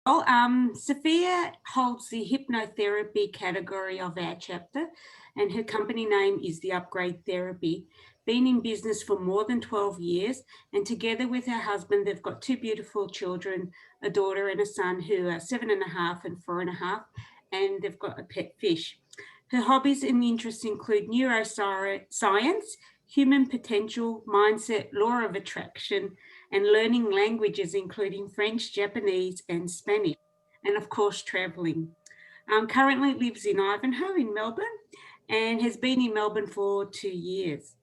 Well, Sophia holds the hypnotherapy category of our chapter, and her company name is the Upgrade Therapy. Been in business for more than 12 years, and together with her husband, they've got two beautiful children, a daughter and a son who are 7.5 and 4.5, and they've got a pet fish. Her hobbies and interests include neuroscience, human potential, mindset, law of attraction, and learning languages, including French, Japanese, and Spanish, and of course, traveling. Currently lives in Ivanhoe in Melbourne and has been in Melbourne for 2 years.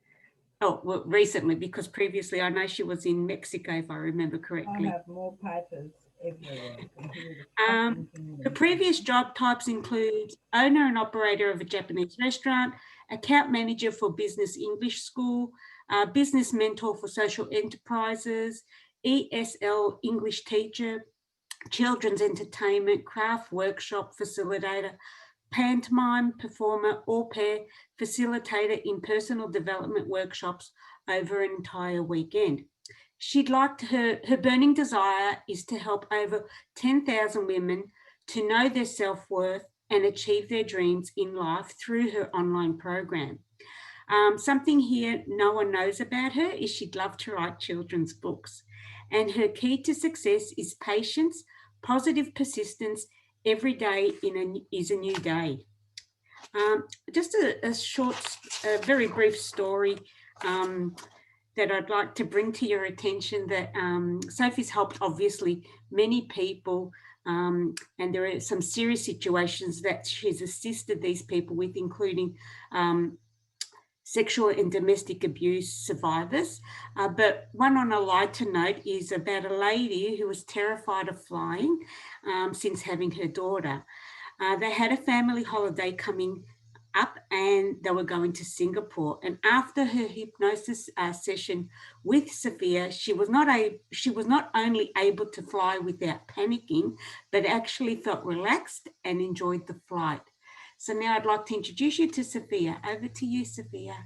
Oh, well, recently, because previously I know she was in Mexico, if I remember correctly. I have more papers everywhere. Her previous job types include owner and operator of a Japanese restaurant, account manager for Business English School, business mentor for social enterprises, ESL English teacher, children's entertainment, craft workshop facilitator, pantomime performer, au pair, facilitator in personal development workshops over an entire weekend. She'd like her burning desire is to help over 10,000 women to know their self-worth and achieve their dreams in life through her online program. Something here no one knows about her is she'd love to write children's books. And her key to success is patience, positive persistence. Every day is a new day. Just a short, very brief story that I'd like to bring to your attention, that Sophie's helped obviously many people, and there are some serious situations that she's assisted these people with, including sexual and domestic abuse survivors. But one on a lighter note is about a lady who was terrified of flying since having her daughter. They had a family holiday coming up and they were going to Singapore. And after her hypnosis session with Sophia, she was not only able to fly without panicking, but actually felt relaxed and enjoyed the flight. So now I'd like to introduce you to Sophia. Over to you, Sophia.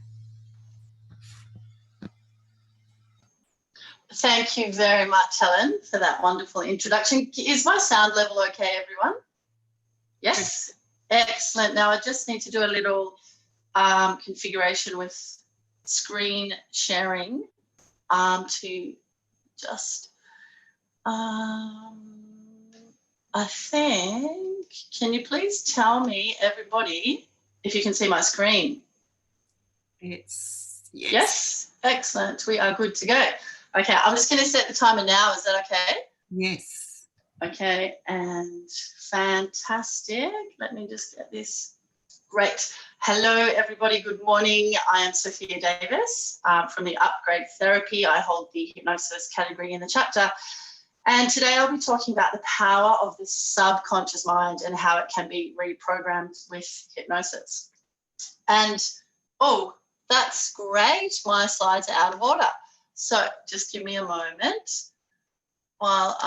Thank you very much, Helen, for that wonderful introduction. Is my sound level okay, everyone? Yes? Excellent. Now I just need to do a little configuration with screen sharing to just, I think, can you please tell me, everybody, if you can see my screen? Yes. Yes? Excellent. We are good to go. Okay, I'm just going to set the timer now. Is that okay? Yes. Okay, and fantastic. Let me just get this. Great. Hello, everybody. Good morning. I am Sophia Davis from the Upgrade Therapy. I hold the hypnosis category in the chapter. And today I'll be talking about the power of the subconscious mind and how it can be reprogrammed with hypnosis. And, oh, that's great. My slides are out of order. So just give me a moment while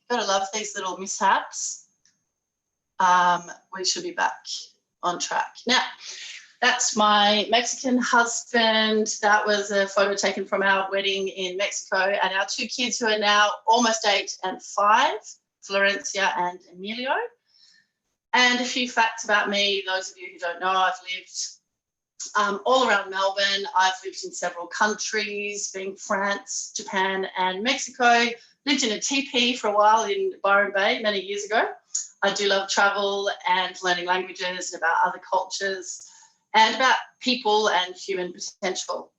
gotta love these little mishaps. We should be back on track. Now, that's my Mexican husband. That was a photo taken from our wedding in Mexico, and our two kids who are now almost 8 and 5, Florencia and Emilio. And a few facts about me. Those of you who don't know, I've lived all around Melbourne. I've lived in several countries, being France, Japan, and Mexico. Lived in a teepee for a while in Byron Bay many years ago. I do love travel and learning languages and about other cultures and about people and human potential.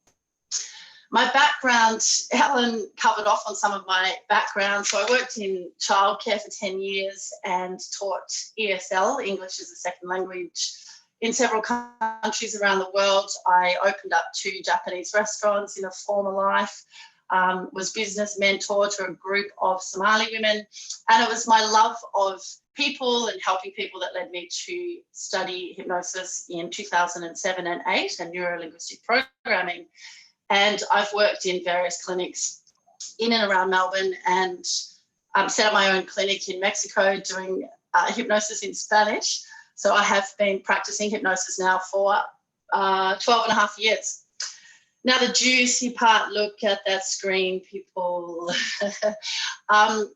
My background, Helen covered off on some of my background. So I worked in childcare for 10 years and taught ESL, English as a Second Language, in several countries around the world. I opened up 2 Japanese restaurants in a former life. Was business mentor to a group of Somali women, and it was my love of people and helping people that led me to study hypnosis in 2007 and 8 and neuro-linguistic programming. And I've worked in various clinics in and around Melbourne and set up my own clinic in Mexico doing hypnosis in Spanish. So I have been practicing hypnosis now for 12.5 years. Now the juicy part, look at that screen, people.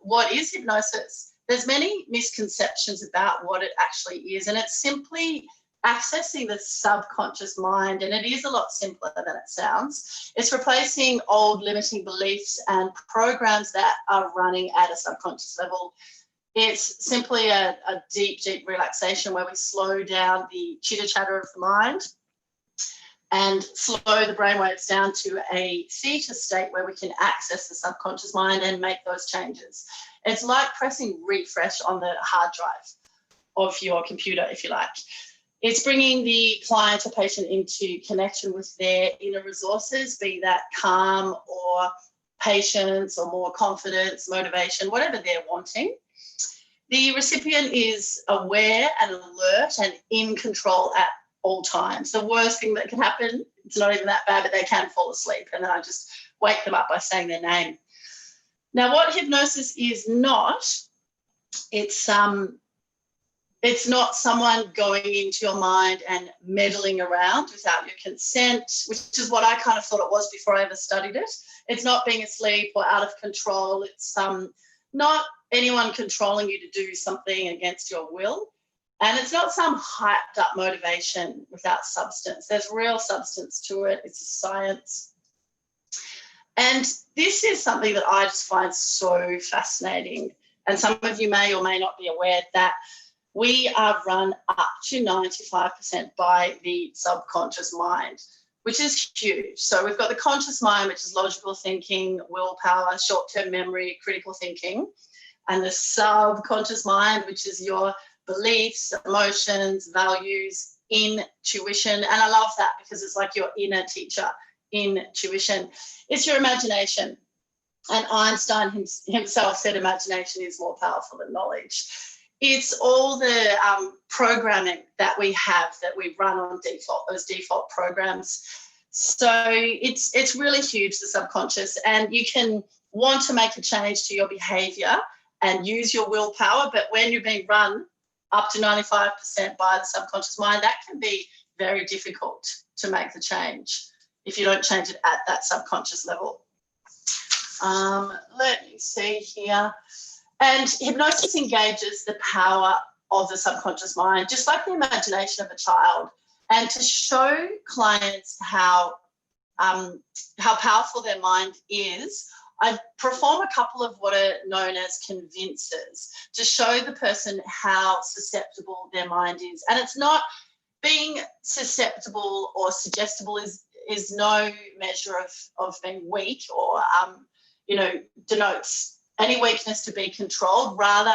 What is hypnosis? there's many misconceptions about what it actually is, and it's simply accessing the subconscious mind, and it is a lot simpler than it sounds. It's replacing old limiting beliefs and programs that are running at a subconscious level. It's simply a deep, deep relaxation where we slow down the chitter-chatter of the mind and slow the brainwaves down to a theta state where we can access the subconscious mind and make those changes. It's like pressing refresh on the hard drive of your computer, if you like. It's bringing the client or patient into connection with their inner resources, be that calm or patience or more confidence, motivation, whatever they're wanting. The recipient is aware and alert and in control at all times. The worst thing that can happen, it's not even that bad, but they can fall asleep, and then I just wake them up by saying their name. Now, what hypnosis is not, it's not someone going into your mind and meddling around without your consent, which is what I kind of thought it was before I ever studied it. It's not being asleep or out of control. It's not anyone controlling you to do something against your will. And it's not some hyped up motivation without substance. There's real substance to it. It's a science. And this is something that I just find so fascinating. And some of you may or may not be aware that we are run up to 95% by the subconscious mind, which is huge. So we've got the conscious mind, which is logical thinking, willpower, short-term memory, critical thinking, and the subconscious mind, which is your beliefs, emotions, values, intuition. And I love that because it's like your inner teacher, intuition. It's your imagination. And Einstein himself said imagination is more powerful than knowledge. It's all the programming that we have that we run on default, those default programs. So it's really huge, the subconscious, and you can want to make a change to your behavior and use your willpower, but when you're being run up to 95% by the subconscious mind, that can be very difficult to make the change if you don't change it at that subconscious level. Let me see here. And hypnosis engages the power of the subconscious mind, just like the imagination of a child, and to show clients how powerful their mind is, I perform a couple of what are known as convincers to show the person how susceptible their mind is. And it's not being susceptible or suggestible is no measure of being weak or, denotes any weakness to be controlled. Rather,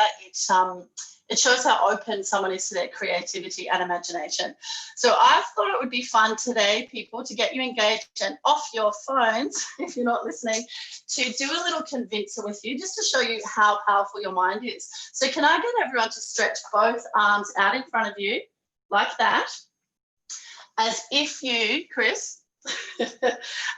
it shows how open someone is to their creativity and imagination. So I thought it would be fun today, people, to get you engaged and off your phones, if you're not listening, to do a little convincer with you, just to show you how powerful your mind is. So can I get everyone to stretch both arms out in front of you like that, as if you, Chris,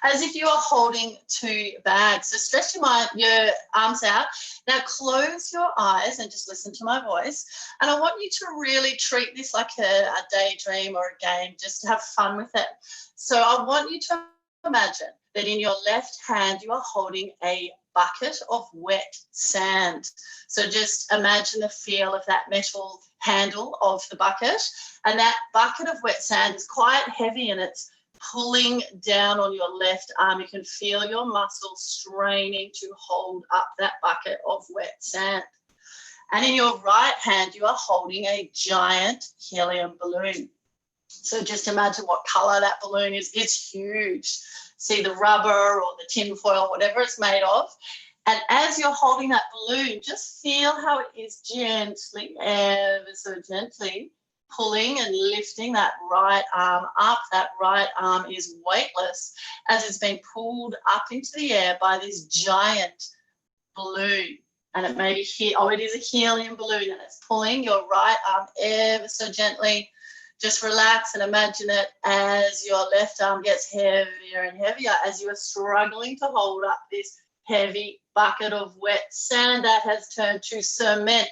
as if you are holding two bags. So stretch your arms out. Now close your eyes and just listen to my voice. And I want you to really treat this like a daydream or a game, just to have fun with it. So I want you to imagine that in your left hand you are holding a bucket of wet sand. So just imagine the feel of that metal handle of the bucket. And that bucket of wet sand is quite heavy, and it's pulling down on your left arm. You can feel your muscles straining to hold up that bucket of wet sand. And in your right hand, you are holding a giant helium balloon. So just imagine what color that balloon is. It's huge. See the rubber or the tin foil, whatever it's made of. And as you're holding that balloon, just feel how it is gently, ever so gently, pulling and lifting that right arm up. That right arm is weightless as it's being pulled up into the air by this giant balloon. And it may be here, it is a helium balloon, and it's pulling your right arm ever so gently. Just relax and imagine it as your left arm gets heavier and heavier as you are struggling to hold up this heavy bucket of wet sand that has turned to cement.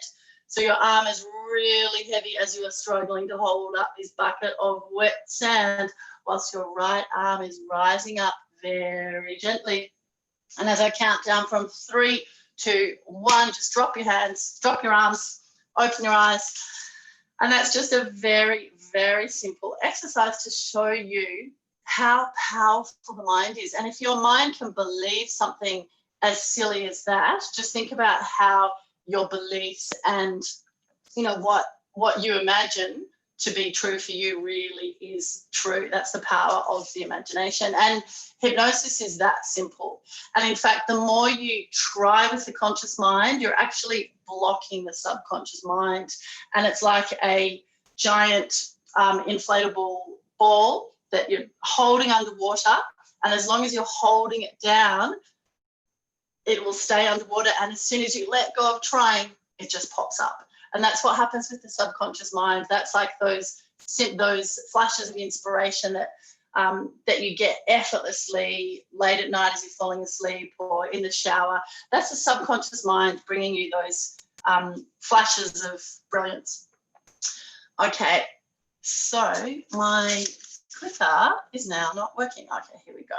So your arm is really heavy as you are struggling to hold up this bucket of wet sand, whilst your right arm is rising up very gently. And as I count down from 3, 2, 1. Just drop your hands, drop your arms, open your eyes. And that's just a very, very simple exercise to show you how powerful the mind is. And if your mind can believe something as silly as that, just think about how your beliefs and, you know, what you imagine to be true for you really is true. That's the power of the imagination. And hypnosis is that simple. And in fact, the more you try with the conscious mind, you're actually blocking the subconscious mind. And it's like a giant inflatable ball that you're holding underwater. And as long as you're holding it down, it will stay underwater. And as soon as you let go of trying, it just pops up. And that's what happens with the subconscious mind. That's like those flashes of inspiration that that you get effortlessly late at night as you're falling asleep or in the shower. That's the subconscious mind bringing you those flashes of brilliance. Okay, so my clicker is now not working. Okay, here we go.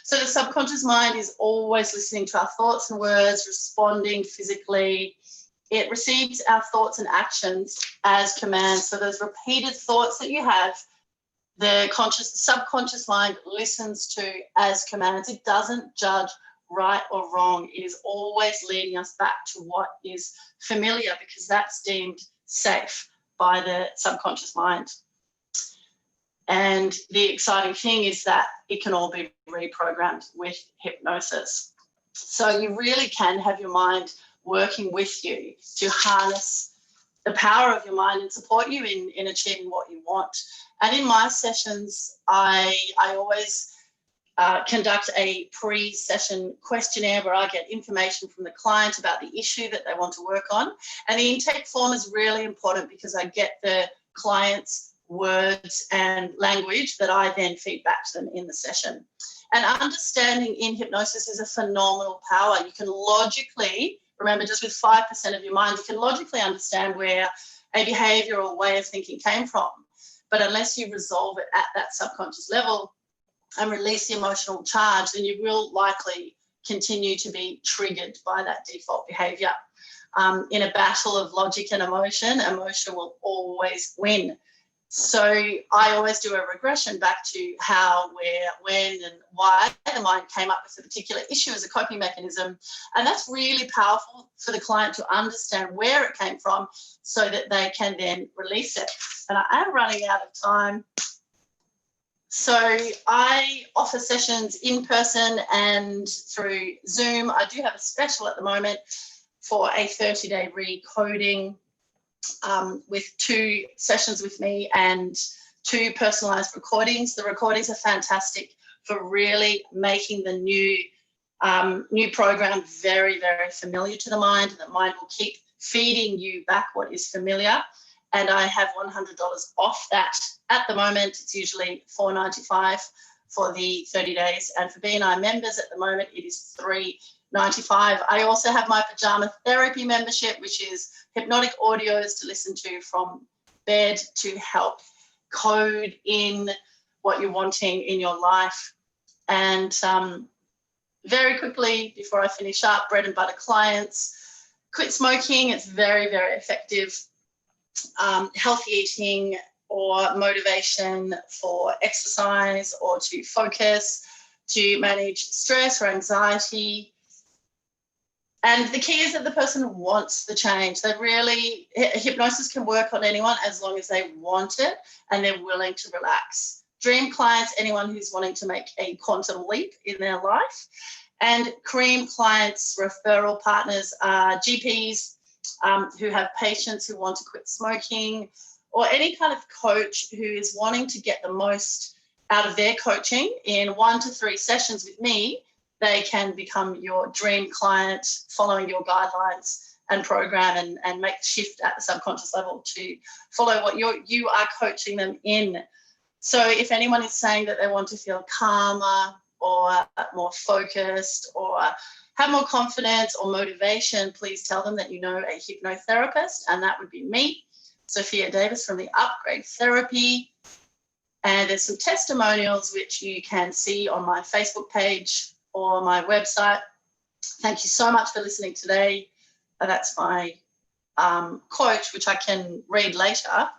So the subconscious mind is always listening to our thoughts and words, responding physically. It receives our thoughts and actions as commands. So those repeated thoughts that you have, the subconscious mind listens to as commands. It doesn't judge right or wrong. It is always leading us back to what is familiar because that's deemed safe by the subconscious mind. And the exciting thing is that it can all be reprogrammed with hypnosis. So you really can have your mind working with you to harness the power of your mind and support you in achieving what you want. And in my sessions, I always conduct a pre-session questionnaire where I get information from the client about the issue that they want to work on. And the intake form is really important because I get the client's words and language that I then feed back to them in the session. And understanding in hypnosis is a phenomenal power. You can logically, remember, just with 5% of your mind, you can logically understand where a behavior or way of thinking came from. But unless you resolve it at that subconscious level and release the emotional charge, then you will likely continue to be triggered by that default behavior. In a battle of logic and emotion, emotion will always win. So I always do a regression back to how, where, when, and why the mind came up with a particular issue as a coping mechanism. And that's really powerful for the client to understand where it came from so that they can then release it. And I am running out of time. So I offer sessions in person and through Zoom. I do have a special at the moment for a 30-day recoding with 2 sessions with me and 2 personalized recordings. The recordings are fantastic for really making the new program very, very familiar to the mind. The mind will keep feeding you back what is familiar. And I have $100 off that at the moment. It's usually $4.95 for the 30 days. And for BNI members at the moment, it is $3.95. I also have my pajama therapy membership, which is hypnotic audios to listen to from bed to help code in what you're wanting in your life. And very quickly, before I finish up, bread and butter clients, quit smoking. It's very, very effective. Healthy eating or motivation for exercise or to focus, to manage stress or anxiety. And the key is that the person wants the change. They really, hypnosis can work on anyone as long as they want it and they're willing to relax. Dream clients, anyone who's wanting to make a quantum leap in their life. And cream clients, referral partners are GPs who have patients who want to quit smoking, or any kind of coach who is wanting to get the most out of their coaching. In 1 to 3 sessions with me, they can become your dream client, following your guidelines and program and make the shift at the subconscious level to follow what you are coaching them in. So if anyone is saying that they want to feel calmer or more focused or have more confidence or motivation, please tell them that you know a hypnotherapist, and that would be me, Sophia Davis from the Upgrade Therapy. And there's some testimonials which you can see on my Facebook page or my website Thank you so much for listening today. That's my quote, which I can read later.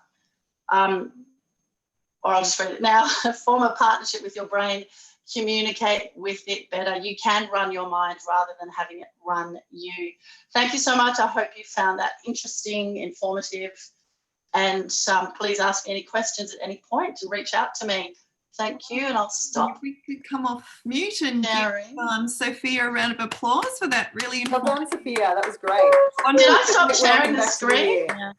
Or I'll just read it now. Form a partnership with your brain. Communicate with it better. You can run your mind rather than having it run you. Thank you so much. I hope you found that interesting, informative, and please ask any questions at any point and reach out to me. Thank you, and I'll stop. If we could come off mute and sharing. give Sophia a round of applause for that really Well informative. done, Sophia. That was great. Did I stop Welcome sharing the back to screen? year.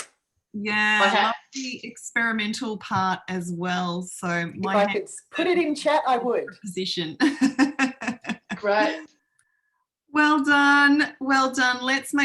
Yeah, Okay. love the experimental part as well. So If my I could put it in chat, I would. position. Great. Well done. Well done. Let's make